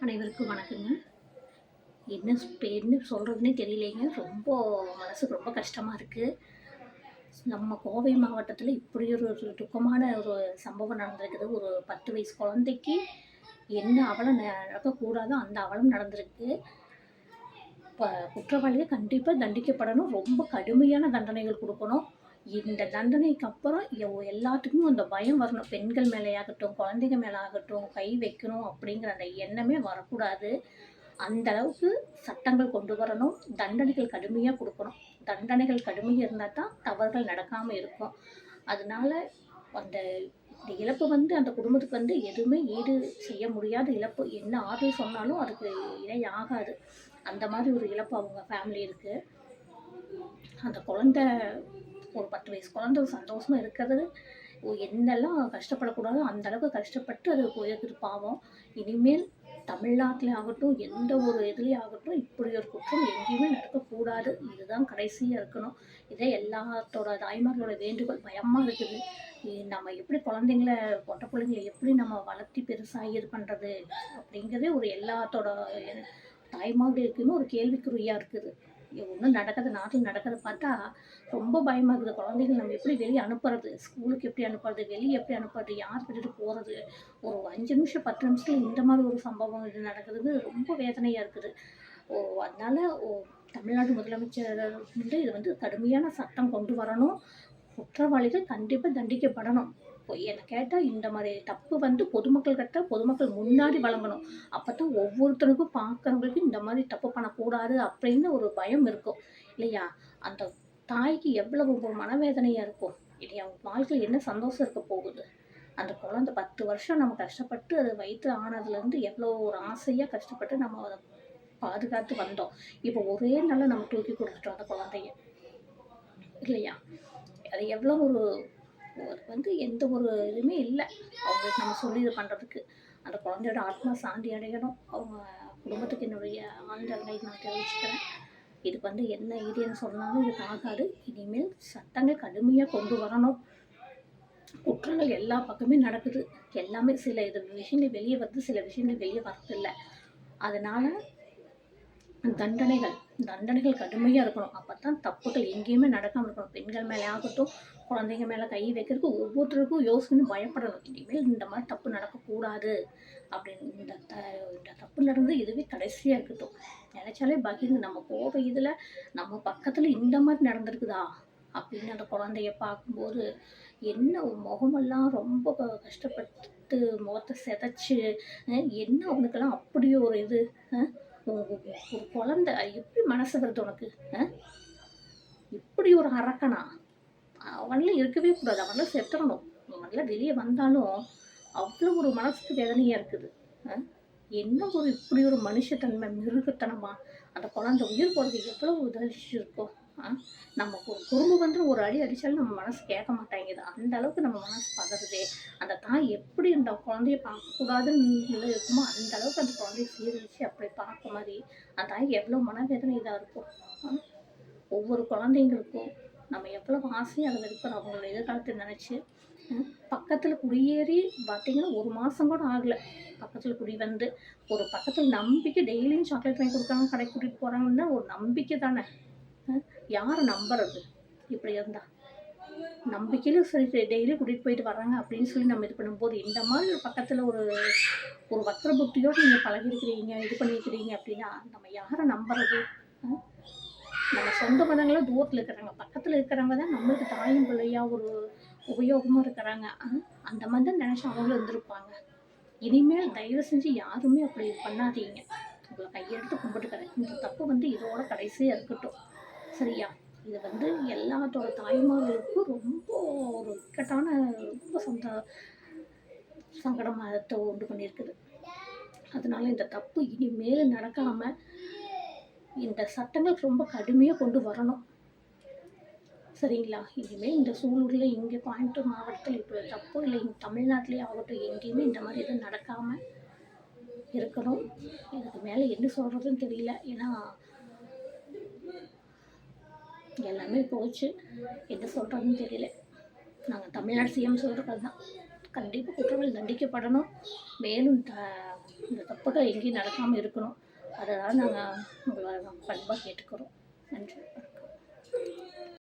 அனைவருக்கும் வணக்கங்க. என்ன சொல்கிறதுன்னே தெரியலைங்க. மனசுக்கு ரொம்ப கஷ்டமாக இருக்குது. நம்ம கோவை மாவட்டத்தில் இப்படி ஒரு துக்கமான ஒரு சம்பவம் நடந்திருக்குது. ஒரு 10 வயசு குழந்தைக்கு என்ன அவலம் நடக்கக்கூடாதோ அந்த அவலம் நடந்திருக்கு. குற்றவாளிகள் கண்டிப்பாக தண்டிக்கப்படணும். ரொம்ப கடுமையான தண்டனைகள் கொடுக்கணும். இந்த தண்டனைக்கு அப்புறம் எல்லாத்துக்கும் அந்த பயம் வரணும். பெண்கள் மேலேயாகட்டும், குழந்தைங்க மேலே ஆகட்டும், கை வைக்கணும் அப்படிங்கிற அந்த எண்ணமே வரக்கூடாது. அந்த அளவுக்கு சட்டங்கள் கொண்டு வரணும். தண்டனைகள் கடுமையாக கொடுக்கணும். தண்டனைகள் கடுமையாக இருந்தால் தான் தவறுகள் நடக்காமல் இருக்கும். அதனால அந்த இந்த இழப்பு அந்த குடும்பத்துக்கு எதுவுமே ஈடு செய்ய முடியாத இழப்பு. என்ன ஆறுதல் சொன்னாலும் அதுக்கு இணை ஆகாது. அந்த மாதிரி ஒரு இழப்பு அவங்க ஃபேமிலி இருக்குது. அந்த குழந்தை ஒரு 10 வயசு குழந்தை சந்தோஷமாக இருக்கிறது என்னெல்லாம் கஷ்டப்படக்கூடாதோ அந்த அளவுக்கு கஷ்டப்பட்டு அது போயிருக்குது பாவம். இனிமேல் தமிழ்நாட்டில் ஆகட்டும், எந்த ஒரு இதுலேயும் ஆகட்டும், இப்படி ஒரு குற்றம் எங்கேயுமே நடக்கக்கூடாது. இதுதான் கடைசியாக இருக்கணும். இதே எல்லாத்தோட தாய்மார்களோட வேண்டுகோள். பயமாக இருக்குது. நம்ம எப்படி குழந்தைங்கள பொட்ட பிள்ளைங்களை எப்படி நம்ம வளர்த்தி பெருசாக இது பண்ணுறது அப்படிங்கிறதே ஒரு எல்லாத்தோட தாய்மார்களுக்குன்னு ஒரு கேள்விக்குறியாக இருக்குது. ஒன்றும் நடக்கிறது நாட்டில் நடக்கிறத பார்த்தா ரொம்ப பயமாக இருக்குது. குழந்தைகள் நம்ம எப்படி வெளியே அனுப்புறது, ஸ்கூலுக்கு எப்படி அனுப்புறது, வெளியே எப்படி அனுப்புறது, யார் விட்டுட்டு போகிறது. ஒரு 5 நிமிஷம் 10 நிமிஷத்தில் இந்த மாதிரி ஒரு சம்பவம் இது நடக்கிறது ரொம்ப வேதனையாக இருக்குது. அதனால தமிழ்நாடு முதலமைச்சர் இது கடுமையான சட்டம் கொண்டு வரணும். குற்றவாளிகள் கண்டிப்பாக தண்டிக்கப்படணும். என்னை கேட்டால் இந்த மாதிரி தப்பு பொதுமக்கள் முன்னாடி வழங்கணும். அப்போ தான் ஒவ்வொருத்தருக்கும் பார்க்குறவங்களுக்கு இந்த மாதிரி தப்பு பண்ணக்கூடாது அப்படின்னு ஒரு பயம் இருக்கும் இல்லையா? அந்த தாய்க்கு எவ்வளவு ஒரு மனவேதனையாக இருக்கும் இல்லையா? அவங்க வாழ்க்கையில் என்ன சந்தோஷம் இருக்க போகுது? அந்த குழந்தை 10 வருஷம் நம்ம கஷ்டப்பட்டு அது வயிற்று ஆனதுலேருந்து எவ்வளோ ஒரு ஆசையாக கஷ்டப்பட்டு நம்ம அதை பாதுகாத்து வந்தோம். இப்போ ஒரே நாளில் நம்ம தூக்கி கொடுத்துட்டோம் அந்த குழந்தைய இல்லையா? அது எவ்வளோ ஒரு எந்த ஒரு இதுவுமே இல்லை அவங்களுக்கு நம்ம சொல்லி இது பண்ணுறதுக்கு. அந்த குழந்தையோட ஆத்மா சாந்தி அடையணும். அவங்க குடும்பத்துக்கு என்னுடைய ஆழ்ந்த நான் தெரிவிச்சுக்கிறேன். இதுக்கு என்ன இதுன்னு சொன்னாலும் இதுக்கு ஆகாது. இனிமேல் சட்டங்கள் கடுமையாக கொண்டு வரணும். குற்றங்கள் எல்லா பக்கமே நடக்குது. எல்லாமே சில விஷயங்கள் வெளியே வருது, சில விஷயங்கள் வெளியே வரதில்லை. அதனால் தண்டனைகள் கடுமையாக இருக்கணும். அப்போ தான் தப்புகள் எங்கேயுமே நடக்காமல் இருக்கணும். பெண்கள் மேலே ஆகட்டும், குழந்தைங்க மேலே கை வைக்கிறதுக்கு ஒவ்வொருத்தருக்கும் யோசனை பயப்படணும். இனிமேல் இந்த மாதிரி தப்பு நடக்கக்கூடாது அப்படின்னு. இந்த தப்பு நடந்து இதுவே கடைசியாக இருக்கட்டும். நினைச்சாலே பகிர்ந்து நம்ம கோவை இதில் நம்ம பக்கத்தில் இந்த மாதிரி நடந்திருக்குதா அப்படின்னு அந்த குழந்தைய பார்க்கும்போது என்ன முகமெல்லாம் ரொம்ப கஷ்டப்பட்டு முகத்தை சிதைச்சு என்ன அவனுக்கெல்லாம் அப்படி ஒரு இது ஒரு குழந்தை எப்படி மனசு வருது உனக்கு? இப்படி ஒரு அரக்கனா? அவன்லாம் இருக்கவே கூடாது. அவன்லாம் செத்துறணும். அவன்லாம் வெளியே வந்தாலும் அவ்வளோ ஒரு மனசுக்கு வேதனையாக இருக்குது. என்ன ஒரு இப்படி ஒரு மனுஷத்தன்மை, மிருகத்தனமா அந்த குழந்தை உயிர் போகிறதுக்கு எவ்வளோ உதவிச்சிருக்கோம். நம்ம குறும்பு ஒரு அடி அடித்தாலும் நம்ம மனசு கேட்க மாட்டேங்குது. அந்த அளவுக்கு நம்ம மனசு பதறுதே. அந்த தாய் எப்படி அந்த குழந்தைய பார்க்கக்கூடாதுன்னு இருக்குமோ அந்த அளவுக்கு அந்த குழந்தைய சீரழிச்சு அப்படி பார்க்க மாதிரி அந்த தாய்க்கு எவ்வளோ மனவேதனை இதாக இருக்கும். ஒவ்வொரு குழந்தைங்களுக்கும் நம்ம எவ்வளோ ஆசையாக அதை இருக்கிறோம் அவங்களோட எதிர்காலத்தை நினச்சி. பக்கத்தில் குடியேறி பார்த்தீங்கன்னா 1 மாதம் கூட ஆகலை. பக்கத்தில் குடி ஒரு பக்கத்தில் நம்பிக்கை டெய்லியும் சாக்லேட் வாங்கி கொடுக்குறாங்க, கடைக்கு கூட்டிகிட்டு போகிறாங்கன்னா ஒரு நம்பிக்கை தானே. யாரை நம்புறது இப்படி இருந்தா? நம்பிக்கையிலும் சரி டெய்லி கூட்டிகிட்டு போயிட்டு வர்றாங்க அப்படின்னு சொல்லி நம்ம இது பண்ணும்போது இந்த மாதிரி ஒரு பக்கத்தில் ஒரு வக்கர புத்தியோடு நீங்கள் பழகிருக்கிறீங்க, இது பண்ணியிருக்கிறீங்க அப்படின்னா நம்ம யாரை நம்புறது? நம்ம சொந்த பந்தங்களாம் தூரத்தில் இருக்கிறாங்க, பக்கத்தில் இருக்கிறவங்க தான் நம்மளுக்கு தாயும் பிள்ளையாக ஒரு உபயோகமாக இருக்கிறாங்க. அந்த மாதிரி தான் நினச்சி அவங்களும் இருந்திருப்பாங்க. இனிமேல் தயவு செஞ்சு யாருமே அப்படி பண்ணாதீங்க. உங்களை கையெடுத்து கும்பிட்டுக்கிறேன். இந்த தப்பு இதோட கடைசியாக இருக்கட்டும். சரியா? இது எல்லாத்தோட தாய்மார்களுக்கும் ரொம்ப ஒரு இக்கட்டான ரொம்ப சங்கடத்தை உண்டு பண்ணியிருக்குது. அதனால இந்த தப்பு இனிமேல் நடக்காமல் இந்த சட்டங்கள் ரொம்ப கடுமையாக கொண்டு வரணும். சரிங்களா? இனிமேல் இந்த சூலூரில் இங்கே கோயம்புத்தூர் மாவட்டத்தில் இப்போ தப்பு இல்லை, இங்கே தமிழ்நாட்டிலே ஆகட்டும் எங்கேயுமே இந்த மாதிரி எதுவும் நடக்காமல் இருக்கணும். இதுக்கு மேலே என்ன சொல்கிறதுன்னு தெரியல. ஏன்னா எல்லாமே போச்சு. என்ன சொல்கிறதுன்னு தெரியல. நாங்கள் தமிழ்நாடு சிஎம் சொல்கிறது தான். கண்டிப்பாக குற்றவாளி தண்டிக்கப்படணும். மேலும் இந்த தப்புகள் எங்கேயும் நடக்காமல் இருக்கணும். அதை தான் நாங்கள் உங்களை பண்பாக கேட்டுக்கிறோம். நன்றி.